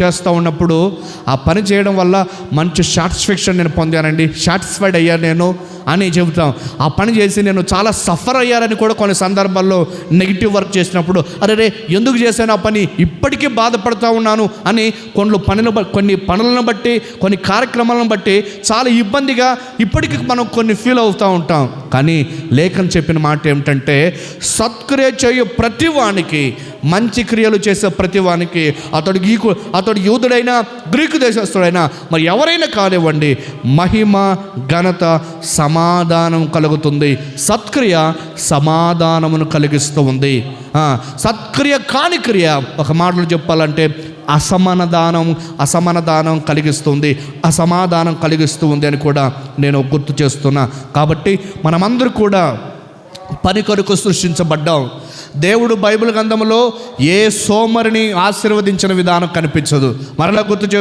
చేస్తూ ఉన్నప్పుడు ఆ పని చేయడం వల్ల మంచి సాటిస్ఫాక్షన్ నేను పొందానండి, సాటిస్ఫైడ్ అయ్యాను నేను అని చెబుతాం. ఆ పని చేసి నేను చాలా సఫర్ అయ్యారని కూడా కొన్ని సందర్భాల్లో నెగిటివ్ వర్క్ చేసినప్పుడు అరే ఎందుకు చేశాను ఆ పని, ఇప్పటికీ బాధపడుతూ ఉన్నాను అని కొన్ని పనులను బట్టి కొన్ని కార్యక్రమాలను బట్టి చాలా ఇబ్బందిగా ఇప్పటికీ మనం కొన్ని ఫీల్ అవుతూ ఉంటాం. కానీ లేఖనం చెప్పిన మాట ఏమిటంటే, సత్క్రియ చేయు ప్రతివానికి, మంచి క్రియలు చేసే ప్రతివానికి, అతడు యూదుడైనా గ్రీకు దేశస్తుడైనా మరి ఎవరైనా కానివ్వండి, మహిమ ఘనత సమాధానం కలుగుతుంది. సత్క్రియ సమాధానమును కలిగిస్తూ ఉంది. సత్క్రియ కాని క్రియ ఒక మాటలో చెప్పాలంటే అసమాధానం కలిగిస్తుంది, అసమాధానం కలిగిస్తూ ఉంది అని కూడా నేను గుర్తు చేస్తున్నా. కాబట్టి మనమందరూ కూడా పని కొరకు సృష్టించబడ్డాం. దేవుడు బైబిల్ గ్రంథంలో ఏ సోమరిని ఆశీర్వదించిన విధానం కనిపించదు. మరలా గుర్తు